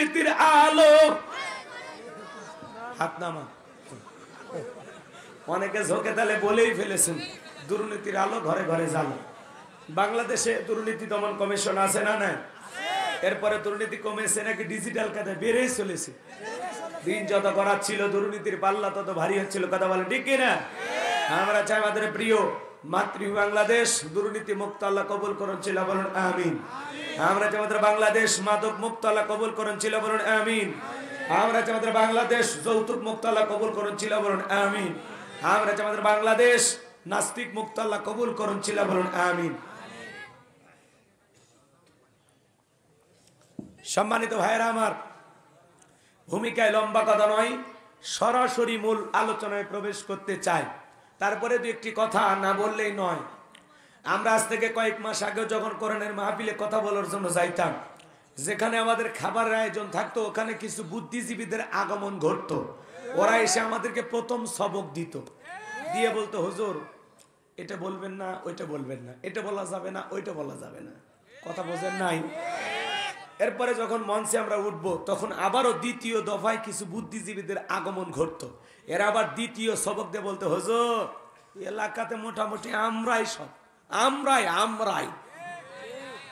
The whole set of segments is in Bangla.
দুর্নীতির আলো। হাত নামা। অনেকে ঝোঁকে তালে বলেই ফেলেছেন দুর্নীতির আলো ঘরে ঘরে জ্বালো। বাংলাদেশে দুর্নীতি দমন কমিশন আছে না? না। এরপরে দুর্নীতি কমেছে নাকি ডিজিটাল কাজে বেড়েই চলেছে। দিন যত করা ছিল দুর্নীতির পাল্লা তত ভারী হচ্ছিল। কথা বলেন ঠিক কিনা? আমরা চাই আমাদের প্রিয় মাতৃ বাংলাদেশ দুর্নীতি মুক্ত আল্লাহ কবুল করুন, ছিল বলুন আমিন। আমরা চাই আমাদের বাংলাদেশ মাদক মুক্ত আল্লাহ কবুল করুন, ছিল বলুন আমিন। আমরা চাই আমাদের বাংলাদেশ যৌতুক মুক্ত আল্লাহ কবুল করুন, ছিল বলুন আমিন। আমরা চাই আমাদের বাংলাদেশ নাস্তিক মুক্ত আল্লাহ কবুল করুন, ছিল বলুন আমিন। সম্মানিত ভাইয়েরা আমার, ভূমিকায় লম্বা কথা নয়, সরাসরি মূল আলোচনায় প্রবেশ করতে চাই। তারপরে দু একটি কথা না বললেই নয়। আমরা আজ থেকে কয়েক মাস আগে যখন কোরআনের মাহফিলে কথা বলার জন্য যাইতাম, যেখানে আমাদের খাবারের আয়োজন থাকতো, ওখানে কিছু বুদ্ধিজীবীদের আগমন ঘটতো। ওরা এসে আমাদেরকে প্রথম সবক দিত, দিয়ে বলতো, হুজুর এটা বলবেন না, ওইটা বলবেন না, এটা বলা যাবে না, ওইটা বলা যাবে না। কথা বোঝেন নাই? এরপরে যখন মঞ্চে আমরা উঠবো, তখন আবারও দ্বিতীয় দফায় কিছু বুদ্ধিজীবীদের আগমন ঘটতো। এরা আবার দ্বিতীয় সবক দিয়ে বলতে, হুজুর এলাকাতে মোটামুটি আমরাই সব, আমরাই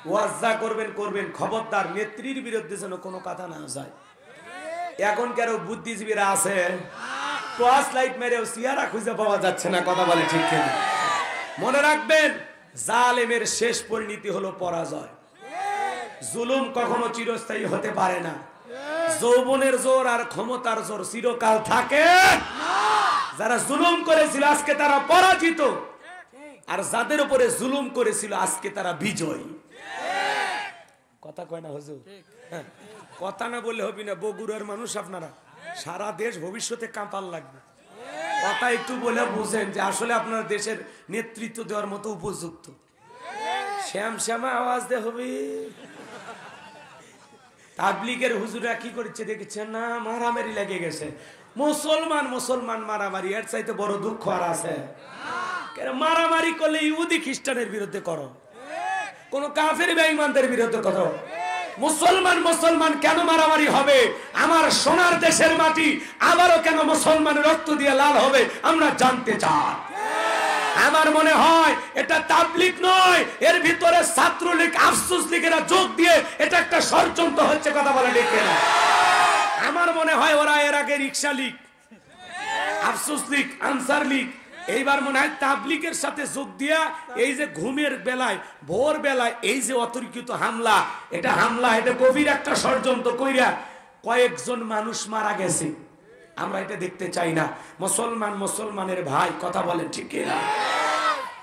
ওয়াজ যা করবেন করবেন, খবরদার নেত্রীর বিরুদ্ধে যেন কোনো কথা না যায়। এখন কারো বুদ্ধিজীবীরা আছে, টর্চ লাইট মেরেও সিয়ারা খুঁজে পাওয়া যাচ্ছে না। কথা বলে ঠিক কিনা? মনে রাখবেন, জালেমের শেষ পরিণতি হলো পরাজয়। জুলুম কখনো চিরস্থায়ী হতে পারে না। যৌবনের জোর আর ক্ষমতার জোর চিরকাল থাকে। যারা জুলুম করেছিল আজকে তারা পরাজিত, আর যাদের উপরে জুলুম করেছিল আজকে তারা বিজয়ী। কথা কয় না হুজুর? কথা না বললে হবে না। বগুড়ার মানুষ আপনারা, সারা দেশ ভবিষ্যতে কাঁপাল লাগবে। কথা একটু বলে বুঝেন যে আসলে আপনার দেশের নেতৃত্ব দেওয়ার মতো উপযুক্ত। শ্যামা আওয়াজ দে হবে। তাবলিগের হুজুরা কি করেছে দেখেছেন না? মারামারি লেগে গেছে। মুসলমান মারামারি, এর চাইতে বড় দুঃখ আর আছে? মারামারি করলে ইহুদি খ্রিস্টানের বিরুদ্ধে করো, কোন কাফের বেঈমানদের বিরুদ্ধে করো। মুসলমান কেন মারামারি হবে? আমার সোনার দেশের মাটি আবারও কেন মুসলমানের রক্ত দিয়ে লাল হবে আমরা জানতে চাই। আমার মনে হয় এটা তাবলিগ নয়, এর ভিতরে ছাত্রলীগ, আফসোস লীগেরা যোগ দিয়ে এটা একটা ষড়যন্ত্র হচ্ছে। কথা বলে ডেকে না। আমার মনে হয় ওরা এর আগে রিক্সা লীগ, আফসোস লীগ, আনসার লীগ, এইবার মনে হয় তাবলিগের সাথে যোগ দিয়া এই যে ঘুমের বেলায়, ভোর বেলায় এই যে অতর্কিত হামলা, এটা গভীর একটা ষড়যন্ত্র কইরা কয়েকজন মানুষ মারা গেছে। আমরা এটা দেখতে চাই না। মুসলমানের ভাই, কথা বলেন ঠিক না?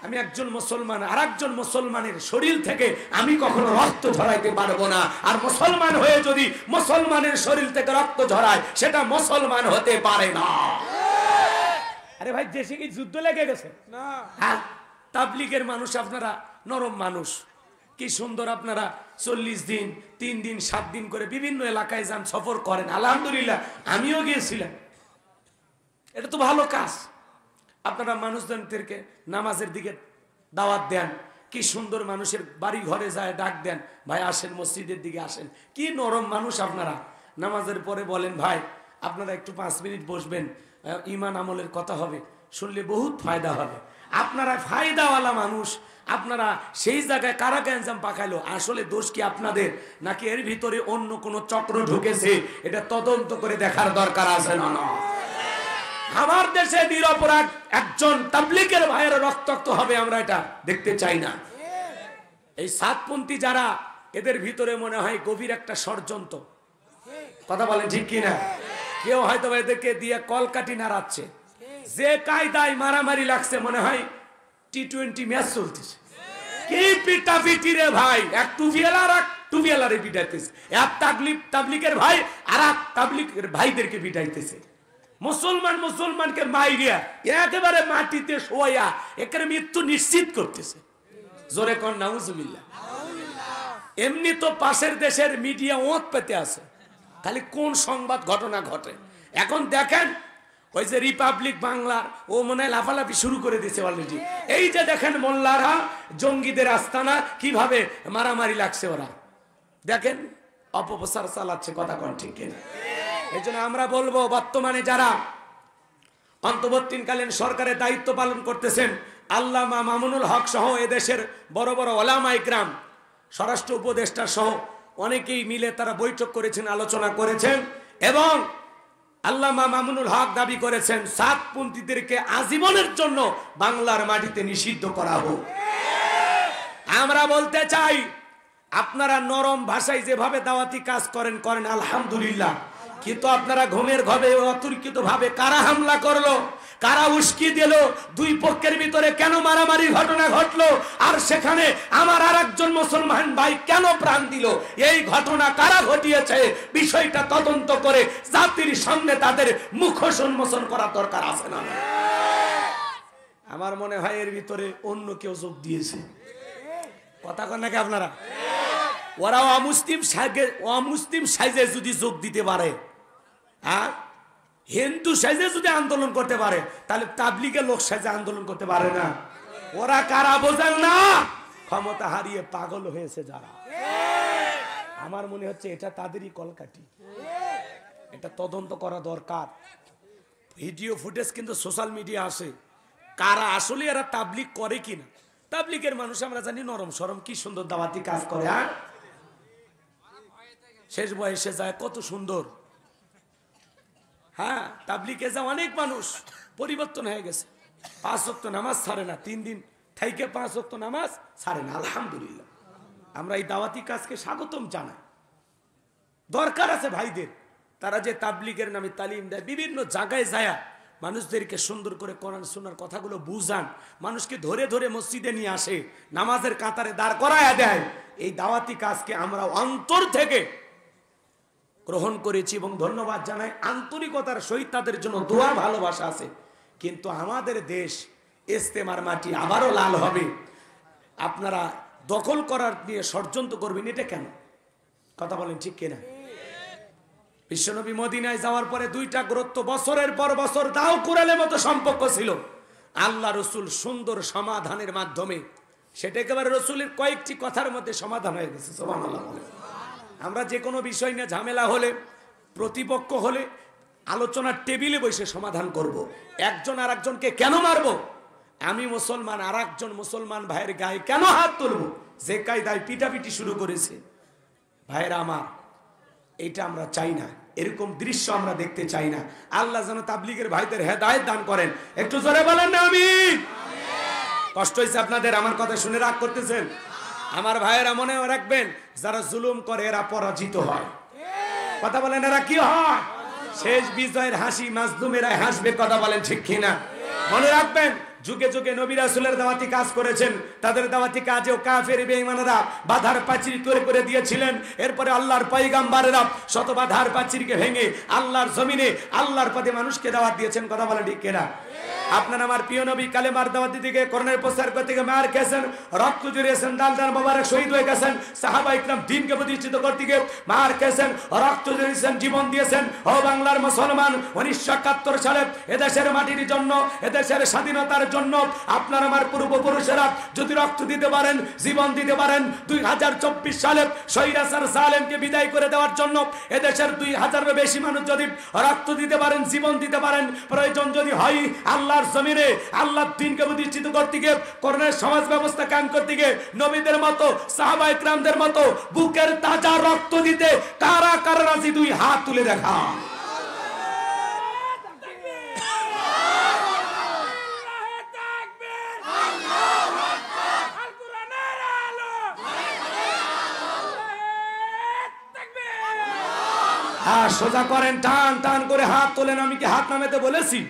আমি একজন মুসলমান আর একজন মুসলমানের শরীর থেকে আমি কখনো রক্ত ঝরাইতে পারবো না। আর মুসলমান হয়ে যদি মুসলমানের শরীর থেকে রক্ত ঝরায়, সেটা মুসলমান হতে পারে না। আরে ভাই, দেশে কি যুদ্ধ লেগে গেছে না? হ্যাঁ, তাবলিগের মানুষ আপনারা নরম মানুষ, কি সুন্দর আপনারা 40 দিন, 3 দিন, 7 দিন করে বিভিন্ন এলাকায় যান, সফর করেন। আলহামদুলিল্লাহ, আমিও গিয়েছিলাম। এটা তো ভালো কাজ। আপনারা মানুষজনদেরকে নামাজের দিকে দাওয়াত দেন, কি সুন্দর মানুষের বাড়ি ঘরে যায় ডাক দেন, ভাই আসেন মসজিদের দিকে আসেন। কি নরম মানুষ আপনারা। নামাজের পরে বলেন, ভাই আপনারা একটু 5 মিনিট বসবেন, ঈমান আমলের কথা হবে, শুনলে বহুত ফায়দা হবে। আপনারা ফায়দাওয়ালা মানুষ। আপনারা সেই জায়গায় কারা গ্যাঞ্জাম পাকাইলো? আসলে দোষ কি আপনাদের, নাকি এর ভিতরে অন্য কোনো চক্র ঢুকেছে? এটা তদন্ত করে দেখার দরকার আছে না? আমার দেশে নিরপরাধ একজন তাবলিগের ভাইয়ের রক্তাক্ত হবে, আমরা এটা দেখতে চাই না। এই সাতপন্থী যারা, এদের ভিতরে মনে হয় গভীর একটা ষড়যন্ত্র। কথা বলেন ঠিক কিনা? কেউ হয়তো এদেরকে দিয়ে কলকাঠি নাড়াচ্ছে। যে কায়দায় মারামারি লাগছে, মনে হয় T20 ম্যাচ চলতেছে। কি পিটাপিটি রে ভাই! এক টুপিয়ালারে পিটাইতেছে, এক তাবলিগের ভাই আর এক তাবলিগের ভাইদেরকে পিটাইতেছে। মুসলমানকে মাইরিয়া একেবারে মাটিতে শোয়া একের মৃত্যু নিশ্চিত করতেছে। জোরে কোন নাউজুবিল্লাহ। এমনি তো পাশের দেশের মিডিয়া ওঁত পেতে আছে, খালি কোন সংবাদ ঘটনা ঘটে। এখন দেখেন, ওই যে রিপাবলিক বাংলার ও মনে হয় লাফালাফি শুরু করে দিয়েছে অলরেডি। এই যে দেখেন মোল্লারা, জঙ্গিদের আস্তানা, কিভাবে মারামারি লাগছে ওরা। দেখেন অপপ্রচার চালাচ্ছে, কথা কোন ঠিক কিনা? এই জন্য আমরা বলবো, বর্তমানে যারা অন্তর্বর্তীকালীন সরকারের দায়িত্ব পালন করতেছেন, আল্লামা মামুনুল হক সহ এদেশের বড় বড় ওলামা ইকরাম, স্বরাষ্ট্র উপদেষ্টা সহ অনেকেই মিলে তারা বৈঠক করেছেন, আলোচনা করেছেন এবং আল্লামা মামুনুল হক দাবি করেছেন সাতপন্থীদেরকে আজীবনের জন্য বাংলার মাটিতে নিষিদ্ধ করা হোক। আমরা বলতে চাই, আপনারা নরম ভাষায় যেভাবে দাওয়াতি কাজ করেন করেন, আলহামদুলিল্লাহ, কিন্তু আপনারা ঘুমের ঘরে অতর্কিত ভাবে কারা হামলা করলো, কারা উস্কি দিল, দুই পক্ষের ভিতরে কেন মারামারি ঘটনা ঘটলো, আর সেখানে আমার আর একজন মুসলমান ভাই কেন প্রাণ দিল, এই ঘটনা কারা ঘটিয়েছে, বিষয়টা তদন্ত করে জাতির সামনে তাদের মুখোশ উন্মোচন করা দরকার আছে না? আমার মনে হয় এর ভিতরে অন্য কেউ যোগ দিয়েছে, কথা কন নাকি আপনারা? ওরা অমুসলিম সাইজে যদি যোগ দিতে পারে, হ্যাঁ, হিন্দু সাইজে যদি আন্দোলন করতে পারে, তাহলে তাবলিগের লোক সাইজে আন্দোলন করতে পারে না? ওরা কারা বোঝেন না? ক্ষমতা হারিয়ে পাগল হয়েছে যারা। আমার মনে হচ্ছে এটা তাদেরই কলকাঠি, এটা তদন্ত করা দরকার। ভিডিও ফুটেজ কিন্তু সোশ্যাল মিডিয়া আসে, কারা আসলে এরা তাবলিগ করে কিনা। তাবলিগের মানুষ আমরা জানি নরম সরম, কি সুন্দর দাওয়াতি কাজ করে, হ্যাঁ, শেষ বয়সে যায় কত সুন্দর। হ্যাঁ, তাবলিগে যা অনেক মানুষ পরিবর্তন হয়ে গেছে, 5 ওয়াক্ত নামাজ ছাড়ে না, 3 দিন থেকে 5 ওয়াক্ত নামাজ ছাড়ে না। আলহামদুলিল্লাহ, আমরা এই দাওয়াতি কাজকে স্বাগতম জানাই। দরকার আছে ভাইদের, তারা যে তাবলিগের নামে তালিম দেয়, বিভিন্ন জায়গায় যায় মানুষদেরকে সুন্দর করে কোরআন সুন্নাহর কথাগুলো বুঝান, মানুষকে ধরে ধরে মসজিদে নিয়ে আসে, নামাজের কাতারে দাঁড় করায়া দেয়। এই দাওয়াতি কাজকে আমরা অন্তর থেকে গ্রহণ করেছি এবং ধন্যবাদ জানাই। আন্তরিকতার সহিত তাদের জন্য দোয়া ভালোবাসা আছে। কিন্তু আমাদের দেশ ইস্তেমার মাটি আবারও লাল হবে, আপনারা দখল করার নিয়ে ষড়যন্ত্র করবেন, এটা কেন? কথা বলেন ঠিক কিনা? বিশ্বনবী মদিনায় যাওয়ার পরে 2টা গুরুত্ব, বছরের পর বছর দাও কুরালের মতো সম্পর্ক ছিল। আল্লাহ রসুল সুন্দর সমাধানের মাধ্যমে সেটা একেবারে রসুলের কয়েকটি কথার মধ্যে সমাধান হয়ে গেছে। সুবহানাল্লাহ। আমরা যে কোনো বিষয় নিয়ে ঝামেলা হলে, প্রতিপক্ষ হলে আলোচনার টেবিলে বসে সমাধান করব। একজন আর একজনকে কেন মারবো? আমি মুসলমান, আর একজন মুসলমান ভাইয়ের গায়ে কেন হাত তুলবো? যে কায়দায় পিটাপিটি শুরু করেছে, ভাইয়েরা আমার, এটা আমরা চাই না, এরকম দৃশ্য আমরা দেখতে চাই না। আল্লাহ যেন তাবলিগের ভাইদের হেদায়েত দান করেন। একটু জোরে বলেন না আমিন। কষ্ট হয়েছে আপনাদের আমার কথা শুনে, রাগ করতেছেন? আমার ভাইয়েরা মনে রাখবেন, যারা জুলুম করে এরা পরাজিত হয়। কথা বলেন, এরা কি হয়? শেষ বিজয়ের হাসি মাজলুমেরা হাসবে। কথা বলেন ঠিক কিনা? মনে রাখবেন, যুগে যুগে নবী রাসূলের দাওয়াতি কাজ করেছেন, তাদের দাওয়াতি কাজেও কাফের বেঈমানরা বাধার প্রাচীর তৈরি করে দিয়েছিলেন। এরপরে আল্লাহর পয়গম্বরেরা শত বাধার প্রাচীরকে ভেঙে আল্লাহর জমিনে আল্লাহর পথে মানুষকে দাওয়াত দিয়েছেন। কথা বলেন ঠিক কিনা? আপনার আমার প্রিয় নবী কালেমার দাওয়াত দিতে কোরআনের প্রচার করতে গিয়ে মার খেয়েছেন, রক্ত জড়িয়েছেন, দাল মোবারক শহীদ হয়ে গেছেন। সাহাবা ইকরাম দ্বীনকে প্রতিষ্ঠিত করতে গিয়ে মার খেয়েছেন, রক্ত জড়িয়েছেন, জীবন দিয়েছেন। ও বাংলার মুসলমান, 1971 সালে এদেশের মাটির জন্য, এদেশের স্বাধীনতার জন্য আপনার আমার পূর্বপুরুষেরা যদি রক্ত দিতে পারেন, জীবন দিতে পারেন, 2024 সালে স্বৈরাচার জালেমকে বিদায় করে দেওয়ার জন্য এদেশের 2000-এর বেশি মানুষ যদি রক্ত দিতে পারেন, জীবন দিতে পারেন, প্রয়োজন যদি হয় আল্লাহর জমিনে আল্লাহর দ্বীনকে প্রতিষ্ঠিত করতে গিয়ে, কোরআনের সমাজ ব্যবস্থা কায়েম করতে গিয়ে নবীদের মতো, সাহাবা ইকরামদের মতো বুকের তাজা রক্ত দিতে কারা কারা রাজি? 2 হাত তুলে দেখা। হাত সোজা করেন, টান টান করে হাত তোলেন। আমি কি হাত নামাতে বলেছি?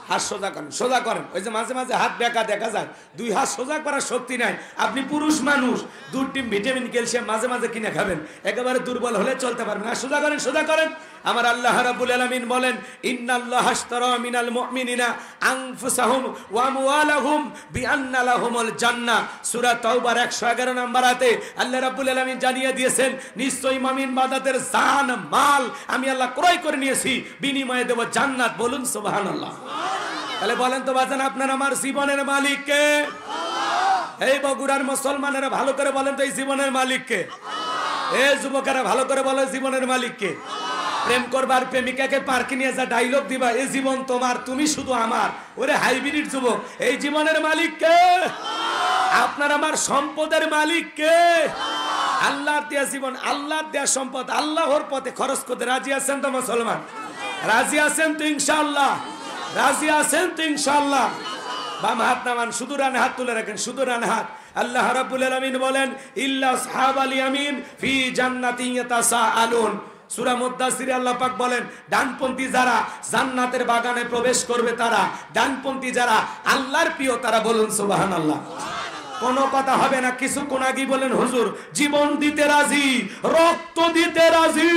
হাত সোজা করেন, সোজা করেন। ওই যে মাঝে মাঝে হাত বেঁকা দেখা যায়, 2 হাত সোজা করার শক্তি নাই। আপনি পুরুষ মানুষ, 2 টিম ভিটামিন ক্যালসিয়াম মাঝে মাঝে কিনে খাবেন, একেবারে দুর্বল হলে চলতে পারবেন না। সোজা করেন, সোজা করেন। আমার আল্লাহ রাব্বুল আলামিন বলেন, ইন্নাল্লাহা আশতারা মিনাল মুমিনিনা আনফুসাহুম ওয়া আমওয়ালাহুম বিআন্না লাহুমুল জান্নাহ। সূরা তাওবার 111 নম্বর আয়াতে আল্লাহ রাব্বুল আলামিন জানিয়ে দিয়েছেন, নিশ্চয়ই মুমিন বান্দাদের জান মাল আমি আল্লাহ ক্রয় করে নিয়েছি, বিনিময়ে দেব জান্নাত। বলুন সুবহানাল্লাহ। তাহলে বলেন তো বাজান, আপনার আমার জীবনের মালিক কে? এই বগুড়ার মুসলমানেরা ভালো করে বলেন তো, এই জীবনের মালিক কে? এ যুবকেরা ভালো করে বলো, জীবনের মালিক কে? প্রেম করবার প্রেমিকাকে পার্কে নিয়ে যা ডায়লগ দিবা, এই জীবন তোমার, তুমি শুধু আমার। ওরে হাইব্রিড যুবক, এই জীবনের মালিক কে? আপনার আমার সম্পদের মালিক কে? আল্লাহর দেয়া জীবন, আল্লাহর দেয়া সম্পদ, আল্লাহর পথে খরচ করতে রাজি আছেন তো মুসলমান? রাজি আছেন তো ইনশাআল্লাহ? রাজি আছেন তো ইনশাআল্লাহ? বাম হাত নামান, শুধু ডান হাত তুলে রাখেন, শুধু ডান হাত। আল্লাহ রাব্বুল আলামিন বলেন, ইল্লা আসহাবাল ইয়ামিন ফি জান্নাতিন ইয়াতাসাআলুন। সূরা মুদ্দাসিরে আল্লাহ পাক বলেন, ডানপন্থী যারা জান্নাতের বাগানে প্রবেশ করবে তারা, ডানপন্থী যারা আল্লাহর প্রিয় তারা। বলুন সুবহানাল্লাহ। কোনো কথা হবে না। কিছুক্ষণ আগেই বলেন, হুজুর জীবন দিতে রাজি, রক্ত দিতে রাজি।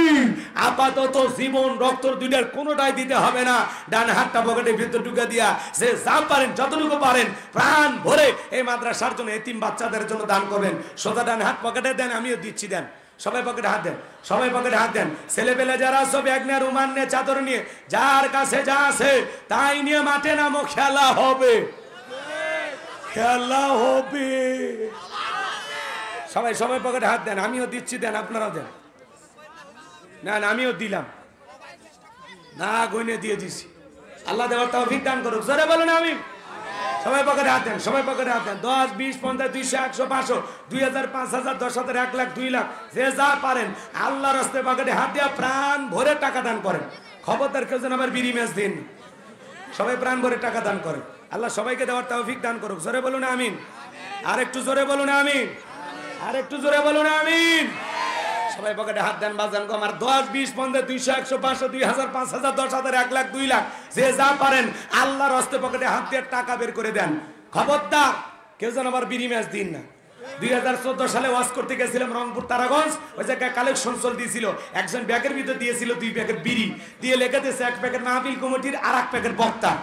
আপাতত জীবন রক্ত দুইটার কোনোটাই দিতে হবে না। ডান হাতটা পকেটে ভিতর ঢুকে দিয়া যে যা পারেন, যতটুকু পারেন প্রাণ ভরে এই মাদ্রাসার জন্য, এতিম বাচ্চাদের জন্য দান করবেন। সোজা ডান হাত পকেটে দেন, আমিও দিচ্ছি, দেন। সবাই পকেটে হাত দেন, সবাই পকেটে হাত দেন। ছেলেপেলে যারা সব এক নিয়ে, রুমান নিয়ে, চাদর নিয়ে, যার কাছে যা আছে তাই নিয়ে মাঠে নামো, খেলা হবে, খেলা হবে। সবাই সবাই পকেটে হাত দেন, আমিও দিচ্ছি, দেন, আপনারাও দেন। না না, আমিও দিলাম না, গইনে দিয়ে দিছি। আল্লাহ দেওয়ার তৌফিক দান করুক। জোরে বলুন আমিন। সবাই পকেটে হাত দেন, সবাই পকেটে হাত দেন। 10, 20, 50, 200, 100, 500, 2000, 5000, 10,000, 1 লাখ, 2 লাখ, যে যা পারেন আল্লাহর রাস্তায় পকেটে হাত দিয়া প্রাণ ভরে টাকা দান করেন। খবরদার কেউ যেন আবার বিড়ি ম্যাচ দিন। সবাই প্রাণ ভরে টাকা দান করেন। আল্লাহ সবাইকে দেওয়ার তৌফিক দান করুক। জোরে বলুন আমিন। আর একটু জোরে বলুন আমিন। আর একটু জোরে বলুন আমিন। সবাই পকেটে হাত দেন বাজান গো আমার। 10, 20, 50, 200, 100, 500, 2000, 5000, 10,000, 1 লাখ, 2 লাখ, যে যা পারেন আল্লাহর রাস্তে পকেটে হাত দিয়ে টাকা বের করে দেন। খবরদার কেউ যেন আবার বিড়ি ম্যাচ দিন না। 2014 সালে ওয়াজ করতে গেছিলাম রংপুর তারাগঞ্জ। ওই জায়গায় কালেকশন চল দিয়েছিল। একজন ব্যাগের ভিতর দিয়েছিল 2 প্যাকেট বিড়ি, দিয়ে লেখা দিয়েছে 1 প্যাকেট মাহফিল কমিটির আর 1 প্যাকেট বক্তা।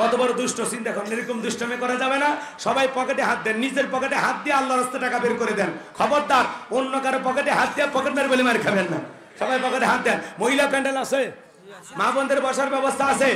কত বড় দুষ্ট চিন্তা করেন। এরকম দুষ্টমি করা যাবে না। সবাই পকেটে হাত দেন, নিজের পকেটে হাত দিয়ে আল্লাহর রাস্তায় টাকা বের করে দেন। খবরদার অন্য কারো পকেটে হাত দিয়ে পকেট মার বলে মার খাবেন না। সবাই পকেটে হাত দেন। মহিলা প্যান্ডেল আছে, মা বোনদের বসার ব্যবস্থা আছে।